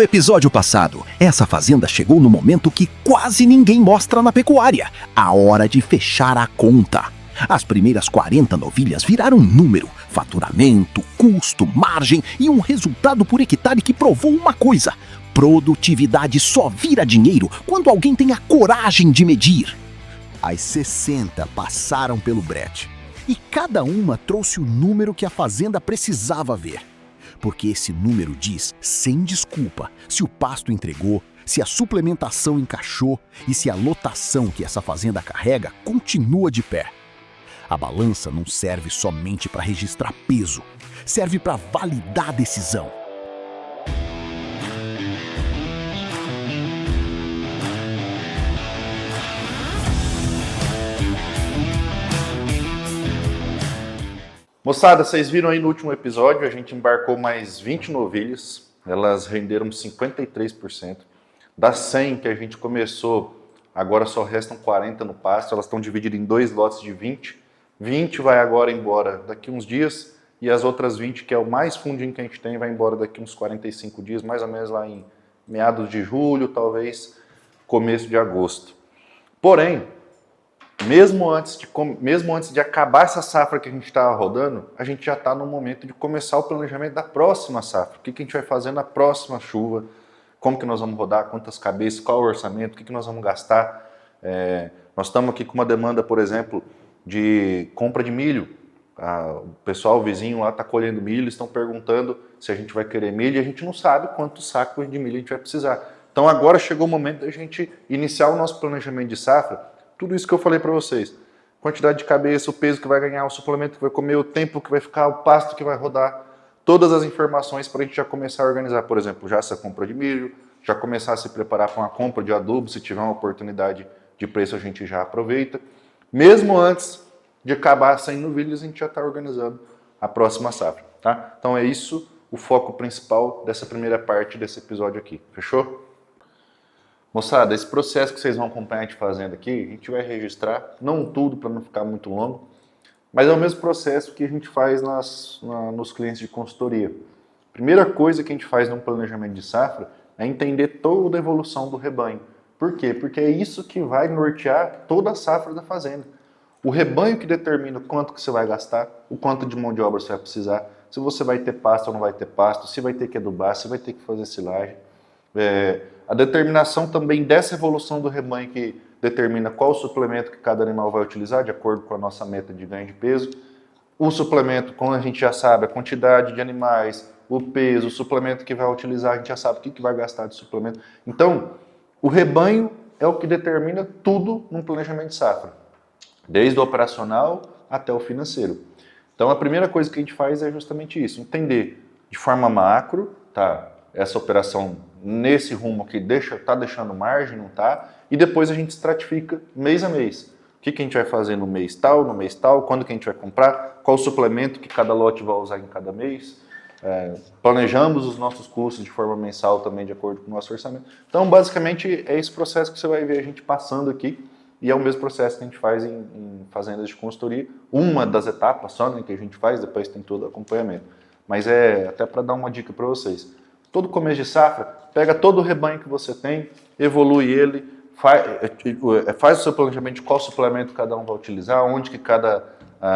episódio passado, essa fazenda chegou no momento que quase ninguém mostra na pecuária: a hora de fechar a conta. As primeiras 40 novilhas viraram número, faturamento, custo, margem e um resultado por hectare que provou uma coisa: produtividade só vira dinheiro quando alguém tem a coragem de medir. As 60 passaram pelo brete e cada uma trouxe o número que a fazenda precisava ver. Porque esse número diz, sem desculpa, se o pasto entregou, se a suplementação encaixou e se a lotação que essa fazenda carrega continua de pé. A balança não serve somente para registrar peso, serve para validar a decisão. Moçada, vocês viram aí no último episódio, a gente embarcou mais 20 novilhas, elas renderam 53%. Das 100 que a gente começou, agora só restam 40 no pasto, elas estão divididas em 2 lotes de 20. 20 vai agora embora daqui uns dias e as outras 20, que é o mais fundinho que a gente tem, vai embora daqui uns 45 dias, mais ou menos lá em meados de julho, talvez começo de agosto. Porém, mesmo antes de acabar essa safra que a gente está rodando, a gente já está no momento de começar o planejamento da próxima safra. O que a gente vai fazer na próxima chuva, como que nós vamos rodar, quantas cabeças, qual o orçamento, o que nós vamos gastar. Nós estamos aqui com uma demanda, por exemplo, de compra de milho. O pessoal, o vizinho lá está colhendo milho, estão perguntando se a gente vai querer milho e a gente não sabe quantos sacos de milho a gente vai precisar. Então agora chegou o momento da gente iniciar o nosso planejamento de safra. Tudo isso que eu falei para vocês, quantidade de cabeça, o peso que vai ganhar, o suplemento que vai comer, o tempo que vai ficar, o pasto que vai rodar, todas as informações para a gente já começar a organizar, por exemplo, já essa compra de milho, já começar a se preparar para uma compra de adubo, se tiver uma oportunidade de preço a gente já aproveita. Mesmo antes de acabar saindo novilhas, a gente já está organizando a próxima safra, tá? Então é isso o foco principal dessa primeira parte desse episódio aqui, fechou? Moçada, esse processo que vocês vão acompanhar a gente fazendo aqui, a gente vai registrar, não tudo para não ficar muito longo, mas é o mesmo processo que a gente faz nos clientes de consultoria. Primeira coisa que a gente faz num planejamento de safra é entender toda a evolução do rebanho. Por quê? Porque é isso que vai nortear toda a safra da fazenda. O rebanho que determina quanto que você vai gastar, o quanto de mão de obra você vai precisar, se você vai ter pasto ou não vai ter pasto, se vai ter que adubar, se vai ter que fazer silagem. A determinação também dessa evolução do rebanho que determina qual o suplemento que cada animal vai utilizar, de acordo com a nossa meta de ganho de peso. O suplemento, como a gente já sabe, a quantidade de animais, o peso, o suplemento que vai utilizar, a gente já sabe o que vai gastar de suplemento. Então, o rebanho é o que determina tudo num planejamento de safra, desde o operacional até o financeiro. Então, a primeira coisa que a gente faz é justamente isso, entender de forma macro, tá? Essa operação nesse rumo que está deixando margem, não está? E depois a gente estratifica mês a mês. O que a gente vai fazer no mês tal, quando que a gente vai comprar, qual o suplemento que cada lote vai usar em cada mês. Planejamos os nossos custos de forma mensal também, de acordo com o nosso orçamento. Então, basicamente, é esse processo que você vai ver a gente passando aqui, e é o mesmo processo que a gente faz em fazendas de consultoria. Uma das etapas só, né, que a gente faz, depois tem todo o acompanhamento. Mas é até para dar uma dica para vocês. Todo começo de safra, pega todo o rebanho que você tem, evolui ele, faz o seu planejamento de qual suplemento cada um vai utilizar, onde que cada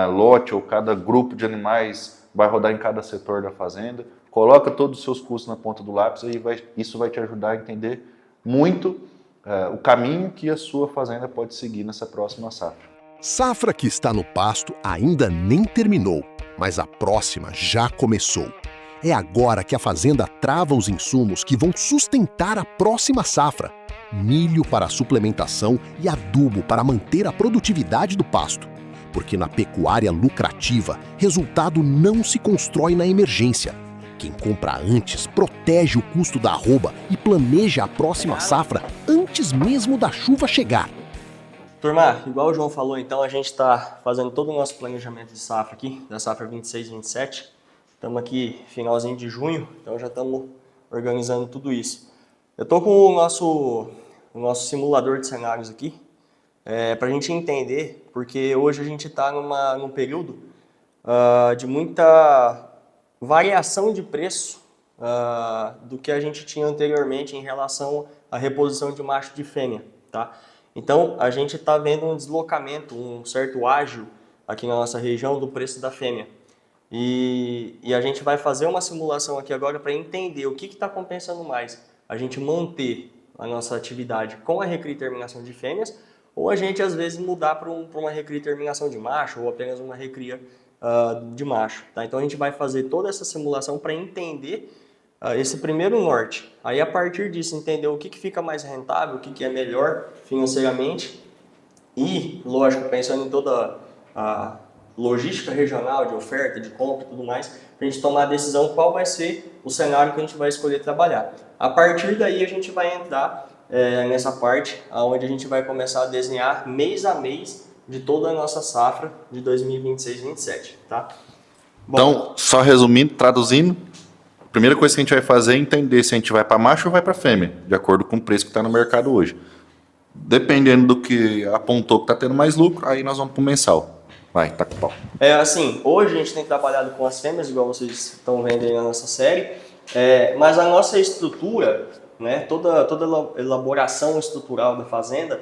lote ou cada grupo de animais vai rodar em cada setor da fazenda, coloca todos os seus custos na ponta do lápis e isso vai te ajudar a entender muito o caminho que a sua fazenda pode seguir nessa próxima safra. Safra que está no pasto ainda nem terminou, mas a próxima já começou. É agora que a fazenda trava os insumos que vão sustentar a próxima safra. Milho para suplementação e adubo para manter a produtividade do pasto. Porque na pecuária lucrativa, resultado não se constrói na emergência. Quem compra antes protege o custo da arroba e planeja a próxima safra antes mesmo da chuva chegar. Turma, igual o João falou, então a gente está fazendo todo o nosso planejamento de safra aqui, da safra 26-27. Estamos aqui finalzinho de junho, então já estamos organizando tudo isso. Eu estou com o nosso simulador de cenários aqui, para a gente entender, porque hoje a gente está num período de muita variação de preço do que a gente tinha anteriormente em relação à reposição de macho de fêmea, tá? Então, a gente está vendo um deslocamento, um certo ágio aqui na nossa região do preço da fêmea. E a gente vai fazer uma simulação aqui agora para entender o que está compensando mais. A gente manter a nossa atividade com a recria e terminação de fêmeas, ou a gente, às vezes, mudar para uma recria e terminação de macho, ou apenas uma recria de macho. Tá? Então, a gente vai fazer toda essa simulação para entender esse primeiro norte. Aí, a partir disso, entender o que fica mais rentável, o que é melhor financeiramente. E, lógico, pensando em toda a logística regional, de oferta, de compra e tudo mais, para a gente tomar a decisão qual vai ser o cenário que a gente vai escolher trabalhar. A partir daí, a gente vai entrar nessa parte onde a gente vai começar a desenhar mês a mês de toda a nossa safra de 2026-27, tá? Bom, Então, só resumindo, traduzindo, a primeira coisa que a gente vai fazer é entender se a gente vai para macho ou vai para fêmea, de acordo com o preço que está no mercado hoje. Dependendo do que apontou que está tendo mais lucro, aí nós vamos para o mensal. Vai, tá com pau. Assim, hoje a gente tem trabalhado com as fêmeas, igual vocês estão vendo aí na nossa série, mas a nossa estrutura, né, toda a elaboração estrutural da fazenda,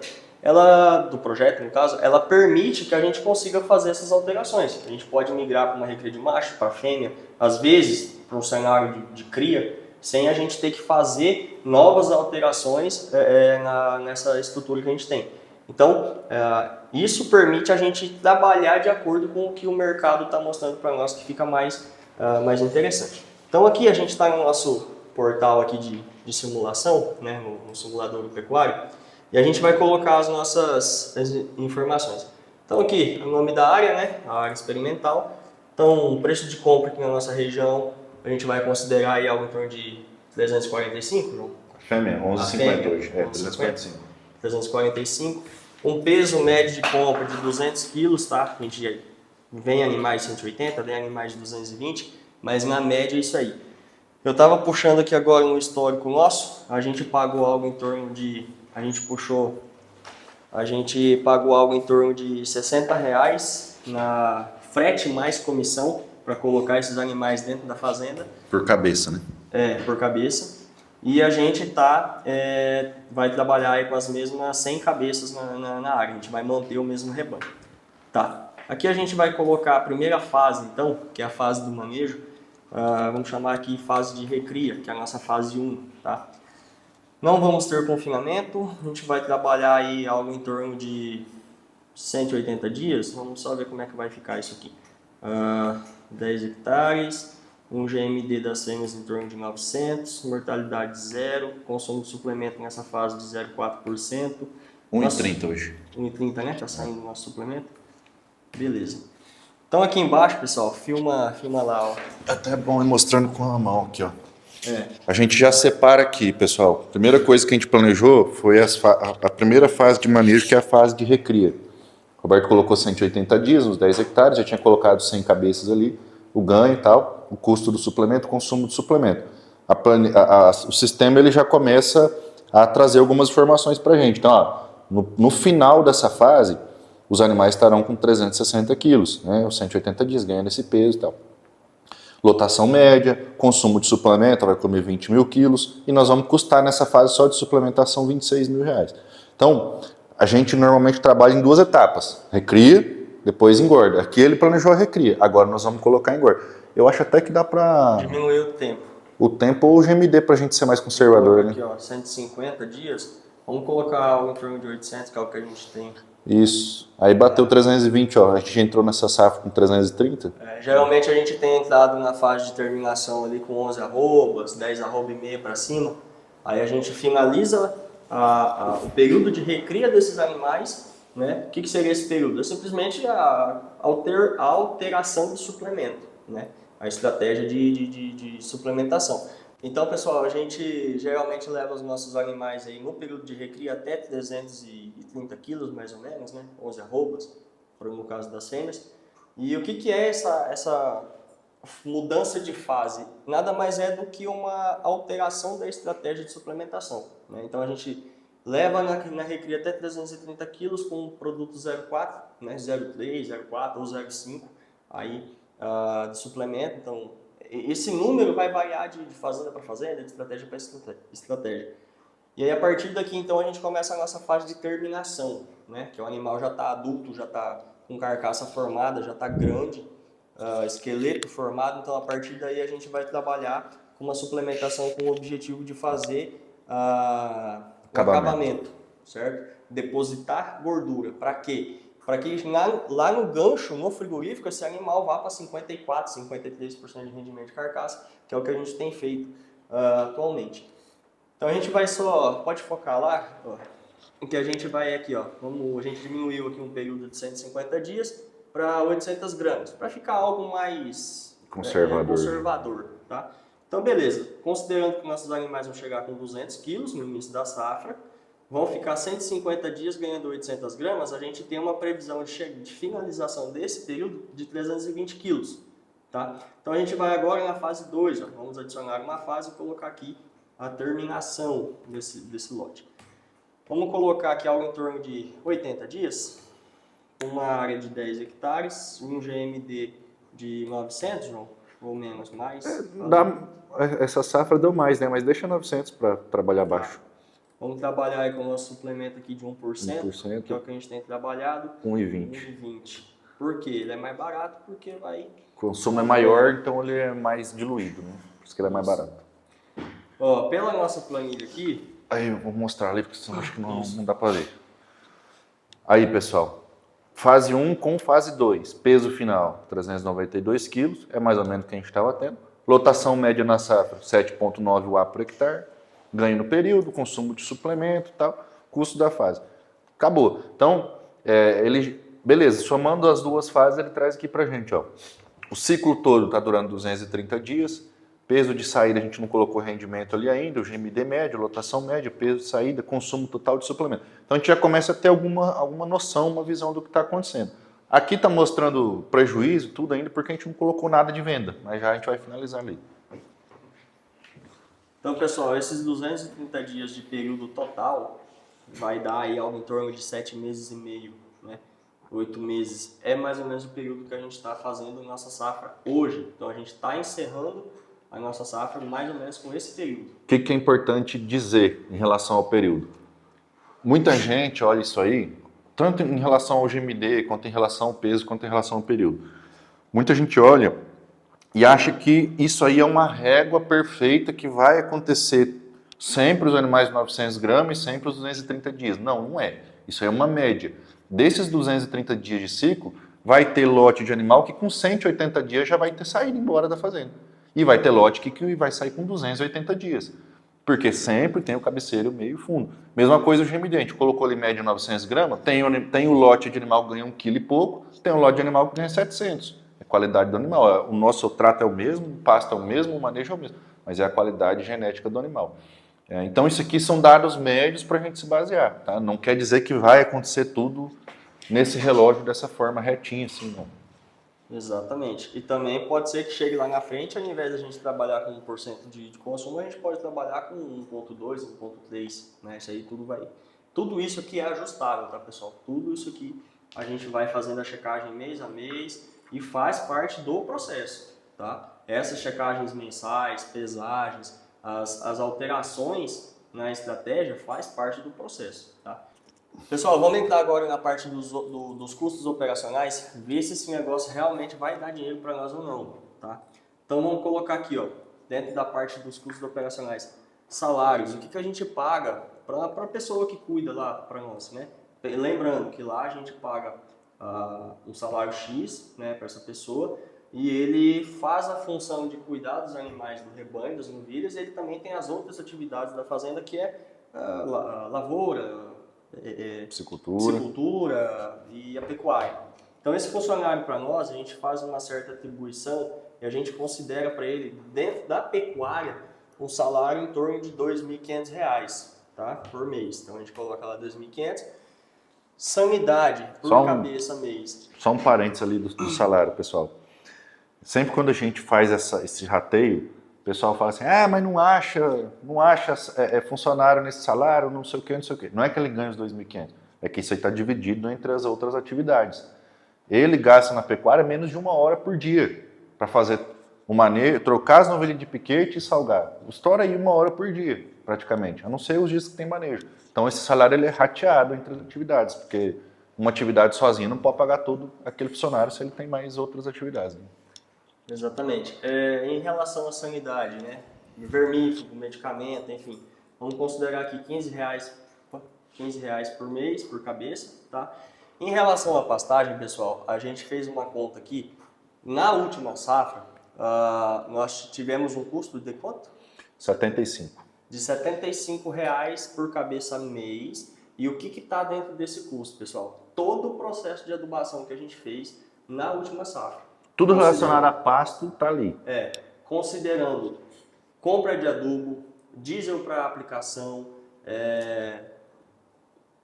do projeto no caso, ela permite que a gente consiga fazer essas alterações. A gente pode migrar para uma recria de macho, para fêmea, às vezes para um cenário de cria, sem a gente ter que fazer novas alterações nessa estrutura que a gente tem. Então, isso permite a gente trabalhar de acordo com o que o mercado está mostrando para nós, que fica mais interessante. Então, aqui a gente está no nosso portal aqui de simulação, né, no simulador do pecuário, e a gente vai colocar as nossas informações. Então, aqui, o nome da área, né, a área experimental. Então, o preço de compra aqui na nossa região, a gente vai considerar aí algo em torno de 345, João? Fêmea, 11,50 hoje. 345. 345. Um peso médio de compra de 200 quilos, tá? A gente vem animais de 180, vem animais de 220, mas na média é isso aí. Eu estava puxando aqui agora um histórico nosso, a gente pagou algo em torno de... A gente pagou algo em torno de R$60 na frete mais comissão para colocar esses animais dentro da fazenda. Por cabeça, né? Por cabeça. E a gente vai trabalhar aí com as mesmas 100 cabeças na área, a gente vai manter o mesmo rebanho. Tá. Aqui a gente vai colocar a primeira fase, então, que é a fase do manejo, vamos chamar aqui fase de recria, que é a nossa fase 1, tá? Não vamos ter confinamento, a gente vai trabalhar aí algo em torno de 180 dias, vamos só ver como é que vai ficar isso aqui. 10 hectares, um GMD das fêmeas em torno de 900, mortalidade 0, consumo de suplemento nessa fase de 0,4%. 1,30 hoje. 1,30, né? Tá saindo o nosso suplemento. Beleza. Então aqui embaixo, pessoal, filma lá, ó. Até bom ir mostrando com a mão aqui, ó. A gente já separa aqui, pessoal. A primeira coisa que a gente planejou foi a primeira fase de manejo, que é a fase de recria. O Roberto colocou 180 dias, uns 10 hectares, já tinha colocado 100 cabeças ali, o ganho e tal, o custo do suplemento, o consumo do suplemento. O sistema ele já começa a trazer algumas informações para a gente. Então, ó, no final dessa fase, os animais estarão com 360 quilos, né, os 180 dias, ganhando esse peso e tal. Lotação média, consumo de suplemento, vai comer 20 mil quilos, e nós vamos custar nessa fase só de suplementação 26 mil reais. Então, a gente normalmente trabalha em 2 etapas, recria, depois engorda. Aqui ele planejou a recria, agora nós vamos colocar engorda. Eu acho até que dá para... Diminuir o tempo. O tempo ou o GMD para a gente ser mais conservador, né? Aqui, ó, 150 dias, vamos colocar algo em torno de 800, que é o que a gente tem. Isso. Aí bateu 320, ó. A gente entrou nessa safra com 330. Geralmente a gente tem entrado na fase de terminação ali com 11 arrobas, 10 arroba e meia para cima. Aí a gente finaliza o período de recria desses animais, né? O que seria esse período? É simplesmente a alteração do suplemento, né? A estratégia de suplementação. Então, pessoal, a gente geralmente leva os nossos animais aí no período de recria até 330 quilos, mais ou menos, né? 11 arrobas, no caso das fêmeas. E o que é essa mudança de fase? Nada mais é do que uma alteração da estratégia de suplementação, né? Então, a gente leva na recria até 330 quilos com um produto 0,4, né? 0,3, 0,4 ou 0,5 aí, de suplemento. Então, esse número vai variar de fazenda para fazenda, de estratégia para estratégia. E aí, a partir daqui, então, a gente começa a nossa fase de terminação, né? Que o animal já está adulto, já está com carcaça formada, já está grande, esqueleto formado. Então, a partir daí, a gente vai trabalhar com uma suplementação com o objetivo de fazer o acabamento, certo? Depositar gordura. Para quê? Para que lá no gancho, no frigorífico, esse animal vá para 54%, 53% de rendimento de carcaça, que é o que a gente tem feito atualmente. Então a gente vai pode focar lá, ó, em que a gente vai aqui, ó, como a gente diminuiu aqui um período de 150 dias para 800 gramas, para ficar algo mais conservador, tá? Então beleza, considerando que nossos animais vão chegar com 200 quilos no início da safra, vão ficar 150 dias ganhando 800 gramas, a gente tem uma previsão de finalização desse período de 320 quilos, tá? Então a gente vai agora na fase 2, ó, vamos adicionar uma fase e colocar aqui a terminação desse lote. Vamos colocar aqui algo em torno de 80 dias, uma área de 10 hectares, um GMD de 900, João, ou menos, mais. Essa safra deu mais, né? Mas deixa 900 para trabalhar abaixo. Vamos trabalhar aí com o nosso suplemento aqui de 1%, que é o que a gente tem trabalhado. 1,20. 1,20. Por quê? Ele é mais barato porque vai... O consumo é maior, então ele é mais diluído, né? Por isso que ele é mais barato. Ó, pela nossa planilha aqui... Aí eu vou mostrar ali, porque senão acho que não dá para ver. Aí, pessoal. Fase 1 com fase 2. Peso final, 392 quilos. É mais ou menos o que a gente estava tendo. Lotação média na safra, 7,9 UA por hectare. Ganho no período, consumo de suplemento e tal. Custo da fase. Acabou. Então, beleza, somando as duas fases, ele traz aqui pra gente, ó. O ciclo todo está durando 230 dias. Peso de saída, a gente não colocou rendimento ali ainda, o GMD médio, lotação média, peso de saída, consumo total de suplemento. Então a gente já começa a ter alguma noção, uma visão do que está acontecendo. Aqui está mostrando prejuízo, tudo ainda, porque a gente não colocou nada de venda, mas já a gente vai finalizar ali. Então, pessoal, esses 230 dias de período total vai dar aí algo em torno de 7 meses e meio, né? 8 meses. É mais ou menos o período que a gente está fazendo nossa safra hoje. Então a gente está encerrando a nossa safra mais ou menos com esse período. O que é importante dizer em relação ao período? Muita gente olha isso aí, tanto em relação ao GMD, quanto em relação ao peso, quanto em relação ao período. Muita gente olha e acha que isso aí é uma régua perfeita que vai acontecer sempre os animais de 900 gramas e sempre os 230 dias. Não, não é. Isso aí é uma média. Desses 230 dias de ciclo, vai ter lote de animal que com 180 dias já vai ter saído embora da fazenda. E vai ter lote que vai sair com 280 dias. Porque sempre tem o cabeceiro, o meio e o fundo. Mesma coisa o GMD, a gente colocou ali média 900 gramas, tem o lote de animal que ganha 1 kg e pouco, tem o lote de animal que ganha 700. É a qualidade do animal. O nosso trato é o mesmo, o pasto é o mesmo, o manejo é o mesmo. Mas é a qualidade genética do animal. Então isso aqui são dados médios para a gente se basear. Tá? Não quer dizer que vai acontecer tudo nesse relógio dessa forma retinha assim, não. Exatamente. E também pode ser que chegue lá na frente, ao invés de a gente trabalhar com 1% de consumo, a gente pode trabalhar com 1,2, 1,3, né? Isso aí tudo isso aqui é ajustável, tá, pessoal? Tudo isso aqui a gente vai fazendo a checagem mês a mês e faz parte do processo, tá? Essas checagens mensais, pesagens, as alterações na estratégia faz parte do processo, tá? Pessoal, vamos entrar agora na parte dos custos operacionais, ver se esse negócio realmente vai dar dinheiro para nós ou não, tá? Então vamos colocar aqui, ó, dentro da parte dos custos operacionais, salários, o que a gente paga para a pessoa que cuida lá para nós, né? Lembrando que lá a gente paga um salário X, né, para essa pessoa, e ele faz a função de cuidar dos animais do rebanho, das novilhas, e ele também tem as outras atividades da fazenda, que é lavoura, piscicultura e a pecuária. Então esse funcionário para nós, a gente faz uma certa atribuição e a gente considera para ele, dentro da pecuária, um salário em torno de R$ 2.500, tá? Por mês. Então a gente coloca lá 2.500. Sanidade por cabeça mês. Só um parênteses ali do salário, pessoal. Sempre quando a gente faz esse rateio, o pessoal fala assim, mas não acha funcionário nesse salário, não sei o que. Não é que ele ganha os 2.500, é que isso aí está dividido entre as outras atividades. Ele gasta na pecuária menos de 1 hora por dia para fazer o manejo, trocar as novilhas de piquete e salgar. Estoura aí 1 hora por dia, praticamente, a não ser os dias que tem manejo. Então esse salário ele é rateado entre as atividades, porque uma atividade sozinha não pode pagar todo aquele funcionário se ele tem mais outras atividades. Né? Exatamente. Em relação à sanidade, né? Vermífugo, medicamento, enfim, vamos considerar aqui R$ 15 por mês, por cabeça, tá? Em relação à pastagem, pessoal, a gente fez uma conta aqui. Na última safra, nós tivemos um custo de quanto? 75. De R$ 75 por cabeça mês. E o que está dentro desse custo, pessoal? Todo o processo de adubação que a gente fez na última safra. Tudo relacionado a pasto está ali. Considerando compra de adubo, diesel para aplicação,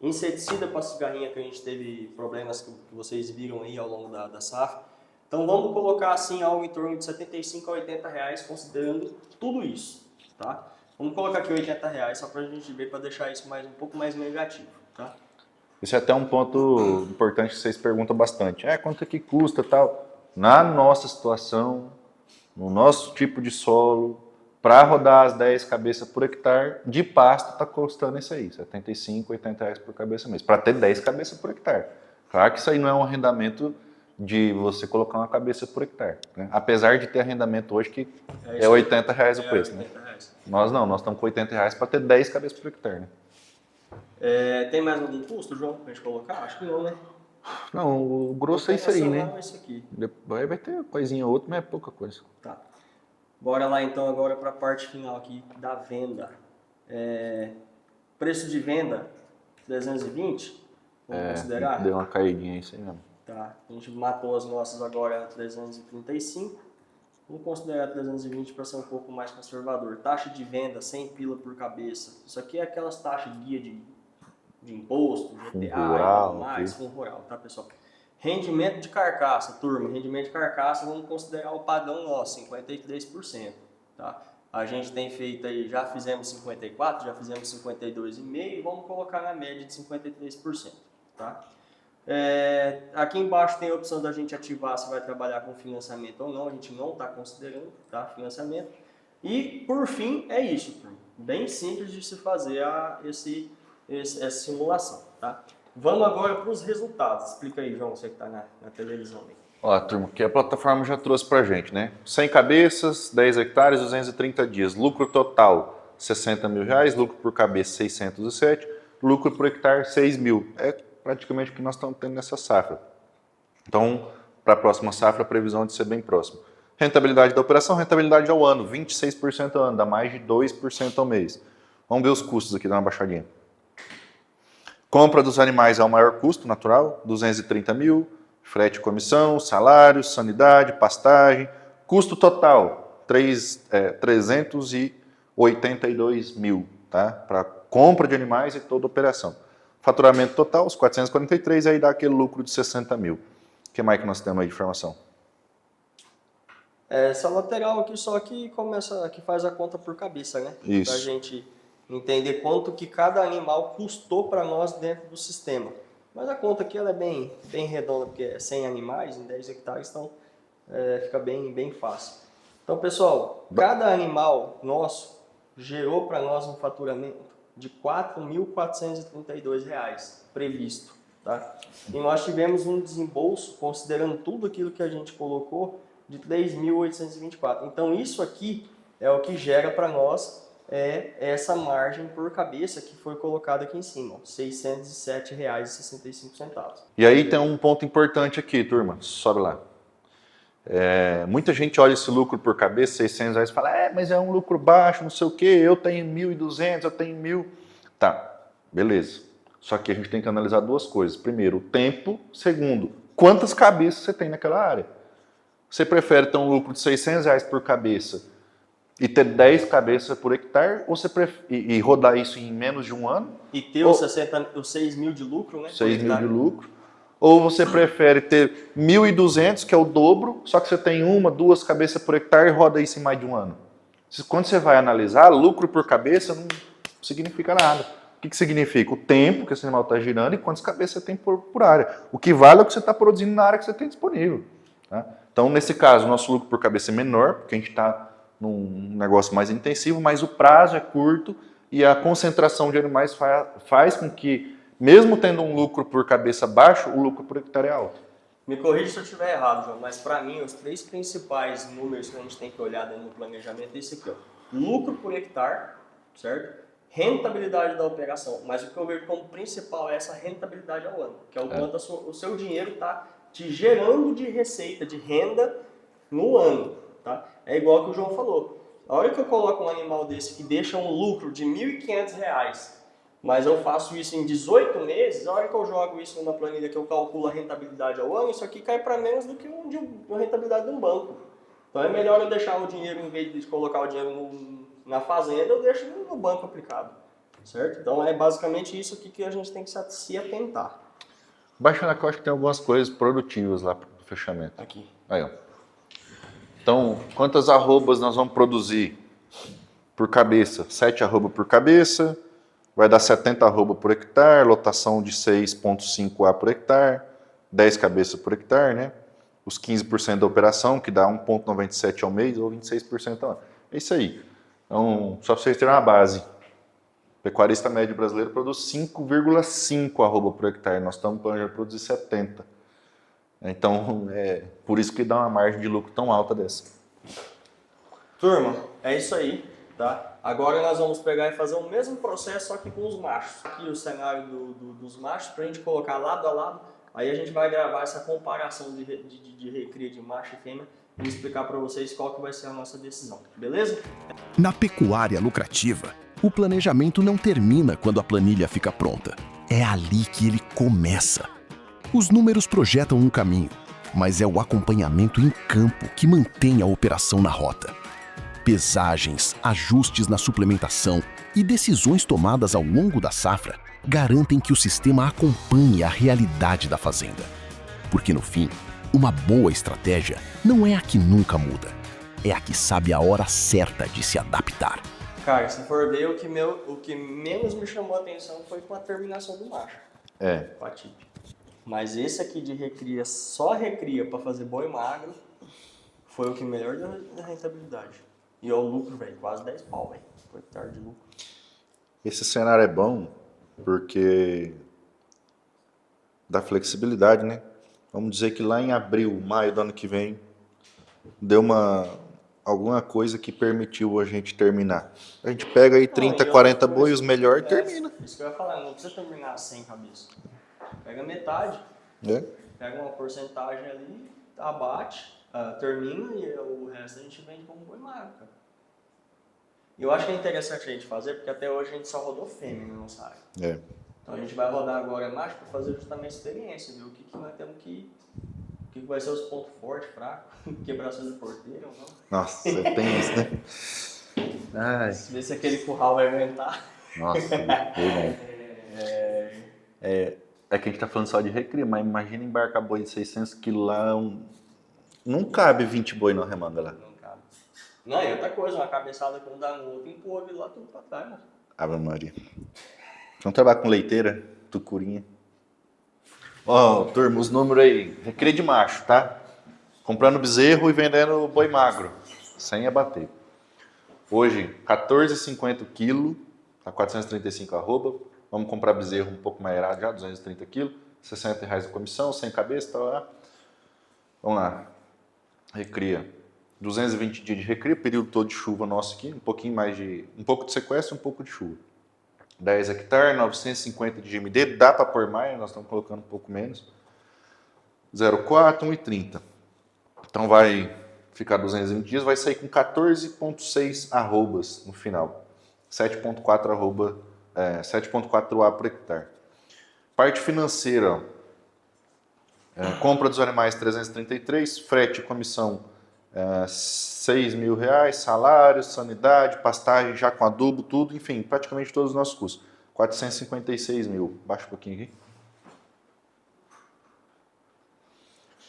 inseticida para cigarrinha, que a gente teve problemas que vocês viram aí ao longo da safra. Então vamos colocar assim algo em torno de 75 a 80 reais, considerando tudo isso, tá? Vamos colocar aqui 80 reais só para a gente ver, para deixar isso um pouco mais negativo, tá? Esse é até um ponto importante que vocês perguntam bastante. Quanto é que custa e tal? Na nossa situação, no nosso tipo de solo, para rodar as 10 cabeças por hectare, de pasto está custando isso aí, 75, 80 reais por cabeça mês, para ter 10 cabeças por hectare. Claro que isso aí não é um arrendamento de você colocar uma cabeça por hectare, né? Apesar de ter arrendamento hoje que é 80 reais o preço. 80 reais. Nós não, nós estamos com 80 reais para ter 10 cabeças por hectare. Né? Tem mais algum custo, João, para a gente colocar? Acho que não, né? Não, o grosso é isso aí, né? Esse aqui. Depois vai ter coisinha ou outra, mas é pouca coisa. Tá. Bora lá então agora para a parte final aqui da venda. Preço de venda, 320, vamos considerar? Deu uma caidinha isso aí mesmo. Tá, a gente matou as nossas agora 335, vamos considerar 320 para ser um pouco mais conservador. Taxa de venda, 100 pila por cabeça. Isso aqui é aquelas taxas de guia de imposto, GTA, rural, mais, fundo rural, tá pessoal? Rendimento de carcaça, turma, rendimento de carcaça, vamos considerar o padrão nosso, 53%, tá? A gente tem feito aí, já fizemos 54, já fizemos 52,5%, vamos colocar na média de 53%, tá? Aqui embaixo tem a opção da gente ativar se vai trabalhar com financiamento ou não, a gente não está considerando, tá? Financiamento. E, por fim, é isso, turma. Bem simples de se fazer essa simulação, tá? Vamos agora para os resultados. Explica aí, João, você que está na televisão aí. Ó, turma, que a plataforma já trouxe pra gente, né? 100 cabeças, 10 hectares, 230 dias. Lucro total, 60 mil reais. Lucro por cabeça, 607. Lucro por hectare, 6 mil. É praticamente o que nós estamos tendo nessa safra. Então, para a próxima safra, a previsão é de ser bem próximo. Rentabilidade da operação, rentabilidade ao ano, 26% ao ano, dá mais de 2% ao mês. Vamos ver os custos aqui, dá uma baixadinha. Compra dos animais é o maior custo natural, 230 mil. Frete e comissão, salários, sanidade, pastagem. Custo total, 382 mil, tá? Para compra de animais e toda a operação. Faturamento total, os 443, aí dá aquele lucro de 60 mil. O que mais que nós temos aí de informação? Essa lateral aqui só que faz a conta por cabeça, né? Isso. Pra gente entender quanto que cada animal custou para nós dentro do sistema. Mas a conta aqui ela é bem redonda, porque é 100 animais em 10 hectares, então fica bem fácil. Então, pessoal, cada animal nosso gerou para nós um faturamento de R$ 4.432 previsto. Tá? E nós tivemos um desembolso, considerando tudo aquilo que a gente colocou, de R$ 3.824. Então, isso aqui é o que gera para nós essa margem por cabeça que foi colocada aqui em cima, R$ 607,65. E aí tem um ponto importante aqui, turma, sobe lá. Muita gente olha esse lucro por cabeça, 600 reais, e fala, mas é um lucro baixo, não sei o quê, eu tenho 1.200, eu tenho 1.000. Tá, beleza. Só que a gente tem que analisar duas coisas. Primeiro, o tempo. Segundo, quantas cabeças você tem naquela área. Você prefere ter um lucro de 600 reais por cabeça e ter 10 cabeças por hectare, ou você e rodar isso em menos de um ano? E ter os 6 mil de lucro, né? 6 mil de lucro. Ou você prefere ter 1.200, que é o dobro, só que você tem 1, 2 cabeças por hectare e roda isso em mais de um ano. Quando você vai analisar, lucro por cabeça não significa nada. O que significa? O tempo que esse animal está girando e quantas cabeças você tem por área. O que vale é o que você está produzindo na área que você tem disponível. Tá? Então, nesse caso, o nosso lucro por cabeça é menor, porque a gente está num negócio mais intensivo, mas o prazo é curto e a concentração de animais faz com que, mesmo tendo um lucro por cabeça baixo, o lucro por hectare é alto. Me corrija se eu estiver errado, João, mas para mim, os 3 principais números que a gente tem que olhar dentro do planejamento é esse aqui, ó. Lucro por hectare, certo? Rentabilidade da operação, mas o que eu vejo como principal é essa rentabilidade ao ano, que é o quanto o seu dinheiro está te gerando de receita, de renda no ano, tá? É igual que o João falou. A hora que eu coloco um animal desse que deixa um lucro de R$ 1.500, mas eu faço isso em 18 meses, a hora que eu jogo isso numa planilha que eu calculo a rentabilidade ao ano, isso aqui cai para menos do que uma rentabilidade de um banco. Então é melhor eu deixar o dinheiro, em vez de colocar o dinheiro na fazenda, eu deixo no banco aplicado, certo? Então é basicamente isso que a gente tem que se atentar. Baixando aqui, eu acho que tem algumas coisas produtivas lá para o fechamento. Aqui. Aí, ó. Então, quantas arrobas nós vamos produzir por cabeça? 7 arrobas por cabeça, vai dar 70 arroba por hectare, lotação de 6,5 A por hectare, 10 cabeças por hectare, né? Os 15% da operação, que dá 1,97 ao mês, ou 26% ao ano. É isso aí. Então, só para vocês terem uma base. O pecuarista médio brasileiro produz 5,5 arroba por hectare. Nós estamos planejando produzir 70. Então, é por isso que dá uma margem de lucro tão alta dessa. Turma, é isso aí, tá? Agora nós vamos pegar e fazer o mesmo processo, só que com os machos. Aqui o cenário dos machos, para a gente colocar lado a lado. Aí a gente vai gravar essa comparação de recria de macho e fêmea e explicar para vocês qual que vai ser a nossa decisão, beleza? Na pecuária lucrativa, o planejamento não termina quando a planilha fica pronta. É ali que ele começa. Os números projetam um caminho, mas é o acompanhamento em campo que mantém a operação na rota. Pesagens, ajustes na suplementação e decisões tomadas ao longo da safra garantem que o sistema acompanhe a realidade da fazenda. Porque no fim, uma boa estratégia não é a que nunca muda, é a que sabe a hora certa de se adaptar. Cara, se for ver, o que menos me chamou a atenção foi com a terminação do macho. Com a TIP. Mas esse aqui de recria, só recria para fazer boi magro, foi o que melhor deu da rentabilidade. E o lucro, velho, quase 10 pau, velho, por hectare de lucro. Esse cenário é bom porque dá flexibilidade, né? Vamos dizer que lá em abril, maio do ano que vem, deu alguma coisa que permitiu a gente terminar. A gente pega aí 30, 40 boi, os melhores, e termina. Isso que eu ia falar, não precisa terminar sem cabeça. Pega metade, pega uma porcentagem ali, abate, termina e o resto a gente vende como boi magro, cara. Eu acho que é interessante a gente fazer, porque até hoje a gente só rodou fêmea na nossa área. Então a gente vai rodar agora macho para fazer justamente a experiência, ver o que nós temos que... O que vai ser os pontos fortes, fracos, quebração de porteira ou não. Nossa, você tem isso, né? Ai. Ver se aquele curral vai aguentar. Nossa, verdade. É que a gente tá falando só de recria, mas imagina embarcar boi de 600 quilos lá, não cabe 20 boi na remanga lá. Não cabe. Não, e outra coisa, uma cabeçada quando dá um outro, empurra lá tudo pra trás, mano. Ave Maria. Vamos trabalhar com leiteira, tucurinha. Ó, turma, os números aí. Recria de macho, tá? Comprando bezerro e vendendo boi magro, sem abater. Hoje, 14,50 kg, a 435 arroba. Vamos comprar bezerro um pouco mais errado já, 230 kg. R$60 de comissão, sem cabeça, tá lá. Vamos lá. Recria. 220 dias de recria, período todo de chuva nosso aqui. Um pouco de sequestro e um pouco de chuva. 10 hectares, 950 de GMD, dá para pôr mais, nós estamos colocando um pouco menos. 0,4, 1,30. Então vai ficar 220 dias, vai sair com 14,6 arrobas no final. 7,4 A por hectare. Parte financeira, compra dos animais 333, frete e comissão R$6.000, salário, sanidade, pastagem já com adubo, tudo, enfim, praticamente todos os nossos custos. 456 mil. Baixa um pouquinho aqui.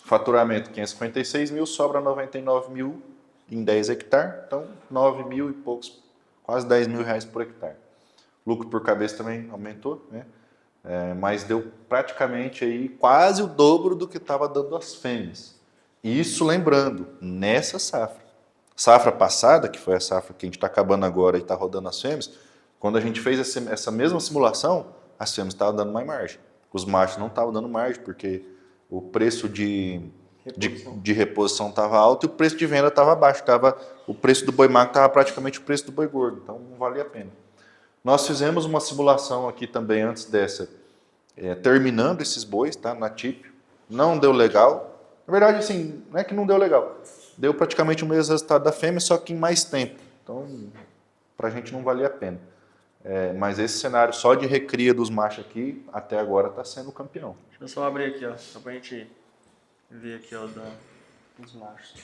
Faturamento 556 mil, sobra 99 mil em 10 hectares, então 9 mil e poucos, quase 10 mil reais por hectare. Lucro por cabeça também aumentou, né? Mas deu praticamente aí quase o dobro do que estava dando as fêmeas. Isso lembrando, nessa safra. Safra passada, que foi a safra que a gente está acabando agora e está rodando as fêmeas, quando a gente fez essa mesma simulação, as fêmeas estavam dando mais margem. Os machos não estavam dando margem, porque o preço de reposição estava alto e o preço de venda estava baixo. O preço do boi magro estava praticamente o preço do boi gordo, então não valia a pena. Nós fizemos uma simulação aqui também antes dessa, terminando esses bois, tá, na TIP. Não deu legal. Na verdade, assim, não é que não deu legal. Deu praticamente o mesmo resultado da fêmea, só que em mais tempo. Então, para a gente não valia a pena. Mas esse cenário só de recria dos machos aqui, até agora, está sendo o campeão. Deixa eu só abrir aqui, ó, só para a gente ver aqui, ó, dos machos.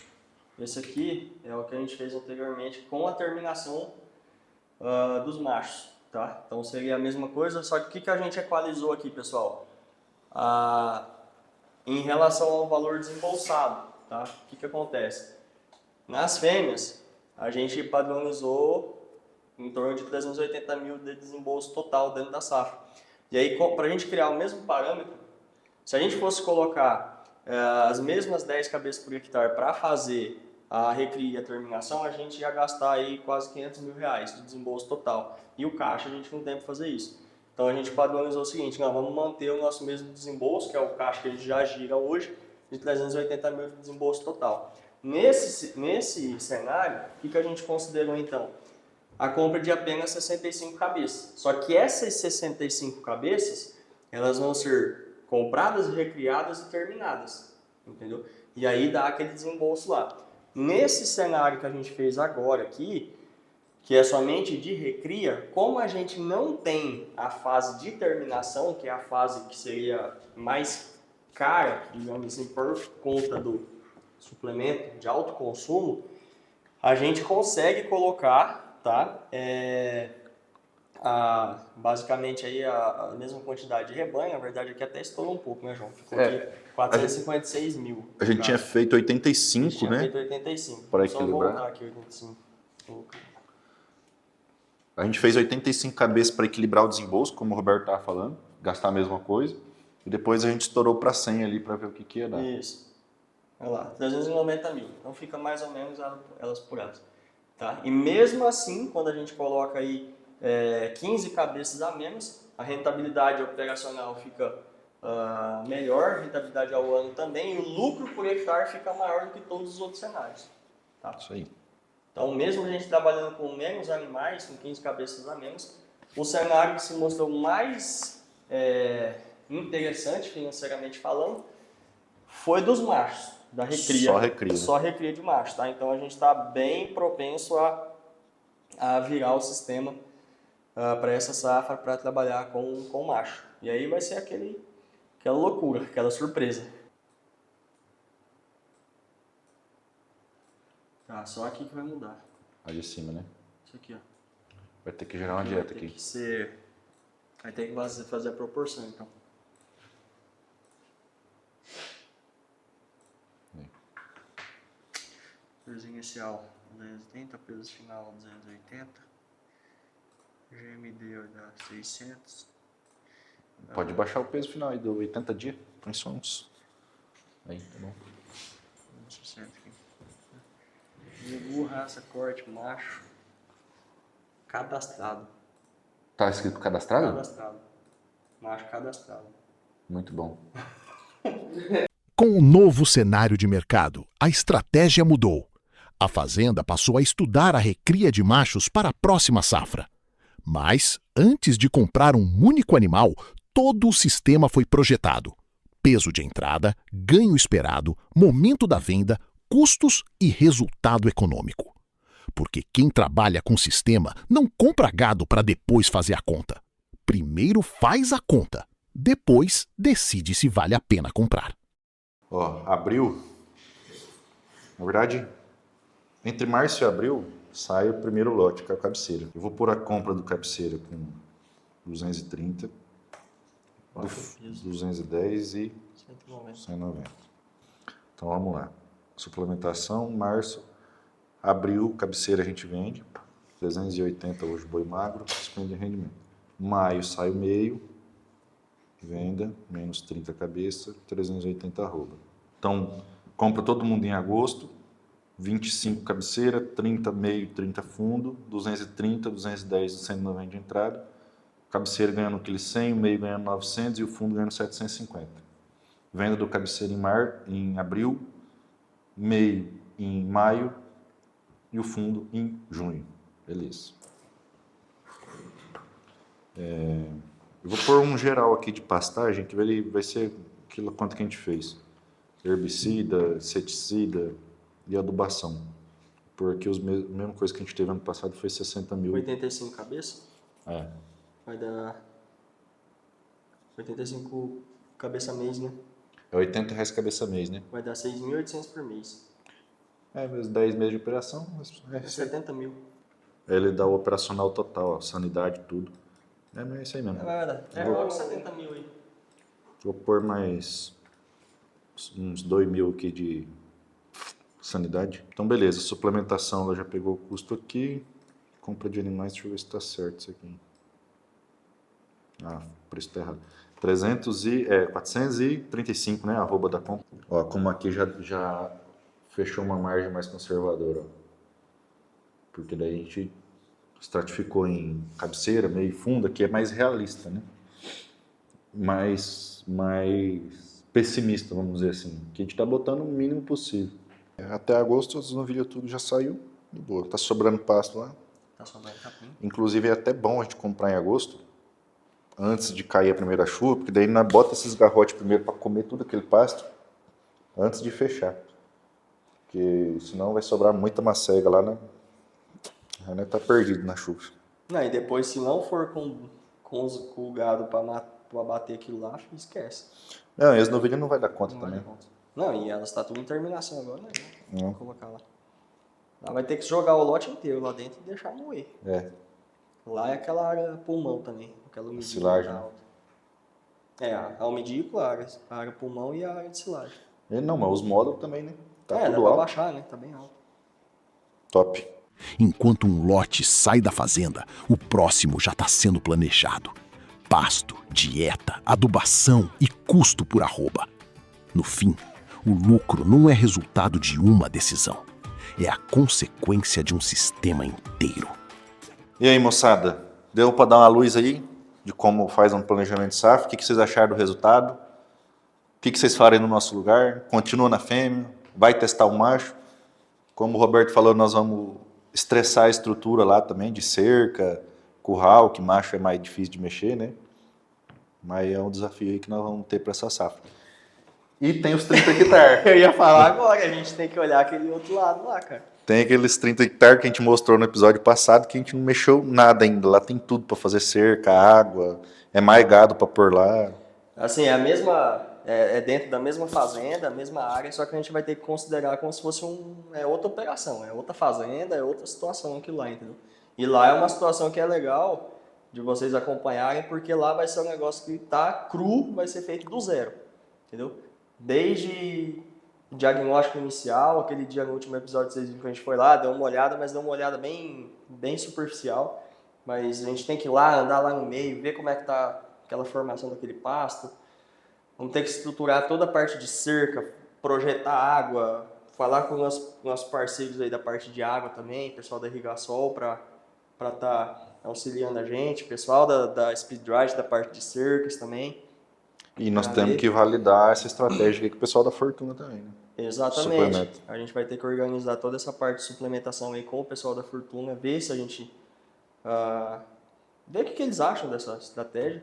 Esse aqui é o que a gente fez anteriormente com a terminação dos machos, tá? Então seria a mesma coisa, só que o que a gente equalizou aqui, pessoal? Em relação ao valor desembolsado, tá? O que acontece? Nas fêmeas, a gente padronizou em torno de 380 mil de desembolso total dentro da safra. E aí, para a gente criar o mesmo parâmetro, se a gente fosse colocar as mesmas 10 cabeças por hectare para fazer a recria e a terminação, a gente ia gastar aí quase 500 mil reais de desembolso total. E o caixa, a gente não tem para fazer isso. Então a gente padronizou o seguinte, nós vamos manter o nosso mesmo desembolso, que é o caixa que a gente já gira hoje, de 380 mil de desembolso total. Nesse cenário, o que a gente considerou então? A compra de apenas 65 cabeças. Só que essas 65 cabeças, elas vão ser compradas, recriadas e terminadas, entendeu? E aí dá aquele desembolso lá. Nesse cenário que a gente fez agora aqui, que é somente de recria, como a gente não tem a fase de terminação, que é a fase que seria mais cara, digamos assim, por conta do suplemento de alto consumo, a gente consegue colocar, tá? Basicamente aí a mesma quantidade de rebanho, na verdade aqui até estourou um pouco, né, João? Ficou aqui 456 mil. A gente tinha feito 85, né? Tinha feito 85. Para Só equilibrar. voltar aqui 85. A gente fez 85 cabeças para equilibrar o desembolso, como o Roberto estava falando, gastar a mesma coisa. E depois a gente estourou para 100 ali para ver o que ia dar. Isso. Olha lá, 390 mil. Então fica mais ou menos elas por elas. Tá? E mesmo assim, quando a gente coloca aí 15 cabeças a menos, a rentabilidade operacional fica melhor, a rentabilidade ao ano também, e o lucro por hectare fica maior do que todos os outros cenários. Tá? Isso aí. Então, mesmo a gente trabalhando com menos animais, com 15 cabeças a menos, o cenário que se mostrou mais interessante, financeiramente falando, foi dos machos, da recria. Só recria. Só recria de macho, tá? Então, a gente está bem propenso a virar o sistema para essa safra, para trabalhar com macho. E aí vai ser aquela loucura, aquela surpresa. Tá, só aqui que vai mudar. A de cima, né? Isso aqui, ó. Vai ter que gerar uma dieta aqui. Vai ter que fazer a proporção, então. Peso inicial 280, peso final 280. GMD vai dar 600. Pode baixar o peso final aí, deu 80 dias. Põe só uns. Aí, tá bom. 60 aqui. Zebu, raça, corte, macho. Cadastrado. Tá escrito cadastrado? Cadastrado. Macho cadastrado. Muito bom. Com o novo cenário de mercado, a estratégia mudou. A fazenda passou a estudar a recria de machos para a próxima safra. Mas, antes de comprar um único animal, todo o sistema foi projetado. Peso de entrada, ganho esperado, momento da venda, custos e resultado econômico. Porque quem trabalha com sistema não compra gado para depois fazer a conta. Primeiro faz a conta, depois decide se vale a pena comprar. Ó, abril. Na verdade, entre março e abril sai o primeiro lote, que é o cabeceira. Eu vou pôr a compra do cabeceira com 230, 210 e 190. Então vamos lá. Suplementação, março, abril, cabeceira a gente vende, 380 hoje boi magro, 50 de rendimento. Maio sai o meio, venda, menos 30 cabeça, 380 arroba. Então, Compra todo mundo em agosto, 25 cabeceira, 30 meio, 30 fundo, 230, 210, 190 de entrada. Cabeceira ganhando aquele 100, o meio ganhando 900 e o fundo ganhando 750. Venda do cabeceira em abril, meio em maio e o fundo em junho. Beleza. Eu vou pôr um geral aqui de pastagem, que vai ser aquilo quanto que a gente fez. Herbicida, inseticida e adubação. Porque a mesma coisa que a gente teve ano passado foi 60 mil. 85 cabeças? É. Vai dar 85 cabeça mês, né? É R$80 cabeça mês, né? Vai dar 6.800 por mês. Mas 10 meses de operação. É 70 mil. Ele dá o operacional total, a sanidade, tudo. Mas é isso aí mesmo. Vai dar. Coloca 70 mil aí. Vou pôr mais uns 2 mil aqui de sanidade. Então, beleza. Suplementação, ela já pegou o custo aqui. Compra de animais, deixa eu ver se está certo isso aqui. O preço está errado. 435, né? Arroba da compra. Ó, como aqui já fechou uma margem mais conservadora. Ó. Porque daí a gente estratificou em cabeceira, meio e fundo, que é mais realista, né? Mais pessimista, vamos dizer assim. Que a gente está botando o mínimo possível. Até agosto as novilhas tudo já saiu de boa. Tá sobrando pasto lá. Tá sobrando capim. Inclusive é até bom a gente comprar em agosto, antes de cair a primeira chuva, porque daí nós bota esses garrotes primeiro para comer tudo aquele pasto, antes de fechar. Porque senão vai sobrar muita macega lá, né? Aí nós tá perdido na chuva. Não, e depois, se não for com o gado para bater aquilo lá, esquece. Não, e as novilhas não vai dar conta também. Não, e elas tá tudo em terminação agora, né? Vou colocar lá. Lá vai ter que jogar o lote inteiro lá dentro e deixar moer. Lá é aquela área pulmão também. Aquela umidade silagem. alta. A umidícula, a área pulmão e a área de silagem. Não, mas os módulos também, né? Tá dá tudo pra alto. baixar, né? Tá bem alto. Top. Enquanto um lote sai da fazenda, o próximo já está sendo planejado. Pasto, dieta, adubação e custo por arroba. No fim, o lucro não é resultado de uma decisão. É a consequência de um sistema inteiro. E aí, moçada? Deu para dar uma luz aí de como faz um planejamento de safra? O que vocês acharam do resultado? O que vocês farem no nosso lugar? Continua na fêmea? Vai testar o macho? Como o Roberto falou, nós vamos estressar a estrutura lá também, de cerca, curral, que macho é mais difícil de mexer, né? Mas é um desafio aí que nós vamos ter para essa safra. E tem os 30 hectares. Eu ia falar agora, a gente tem que olhar aquele outro lado lá, cara. Tem aqueles 30 hectares que a gente mostrou no episódio passado que a gente não mexeu nada ainda. Lá tem tudo para fazer cerca, água, é mais gado para pôr lá. Assim, é a mesma... É dentro da mesma fazenda, a mesma área, só que a gente vai ter que considerar como se fosse outra operação, é outra fazenda, é outra situação aquilo lá, entendeu? E lá é uma situação que é legal de vocês acompanharem, porque lá vai ser um negócio que tá cru, vai ser feito do zero, entendeu? Desde o diagnóstico inicial, aquele dia no último episódio vocês viram que a gente foi lá, deu uma olhada, mas deu uma olhada bem superficial, mas a gente tem que ir lá, andar lá no meio, ver como é que tá aquela formação daquele pasto. Vamos ter que estruturar toda a parte de cerca, projetar água, falar com os nossos parceiros aí da parte de água também, pessoal da Irrigasol para estar auxiliando a gente, pessoal da Speed Drive, da parte de cercas também. E nós temos que validar essa estratégia aqui com o pessoal da Fortuna também, né? Exatamente. Suplemento. A gente vai ter que organizar toda essa parte de suplementação aí com o pessoal da Fortuna, ver se a gente... ver o que eles acham dessa estratégia.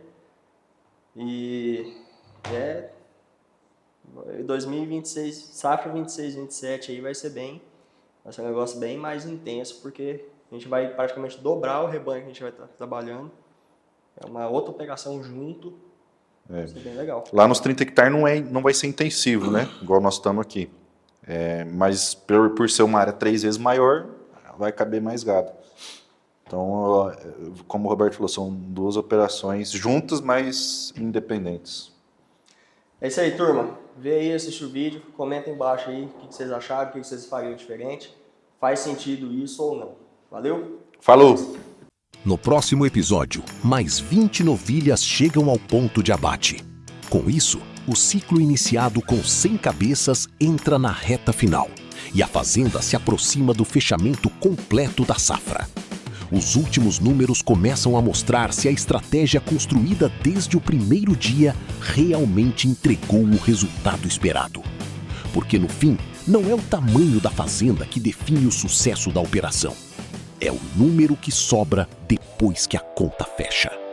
E... 2026, safra 26, 27 aí vai ser um negócio bem mais intenso, porque a gente vai praticamente dobrar o rebanho que a gente vai estar trabalhando. É uma outra operação junto, vai ser bem legal. Lá nos 30 hectares não vai ser intensivo, né? Igual nós estamos aqui. Mas por ser uma área 3 vezes maior, vai caber mais gado. Então, como o Roberto falou, são 2 operações juntas, mas independentes. É isso aí, turma. Vê aí, assiste o vídeo, comenta embaixo aí o que vocês acharam, o que vocês fariam diferente. Faz sentido isso ou não. Valeu? Falou! No próximo episódio, mais 20 novilhas chegam ao ponto de abate. Com isso, O ciclo iniciado com 100 cabeças entra na reta final e a fazenda se aproxima do fechamento completo da safra. Os últimos números começam a mostrar se a estratégia construída desde o primeiro dia realmente entregou o resultado esperado. Porque no fim, não é o tamanho da fazenda que define o sucesso da operação. É o número que sobra depois que a conta fecha.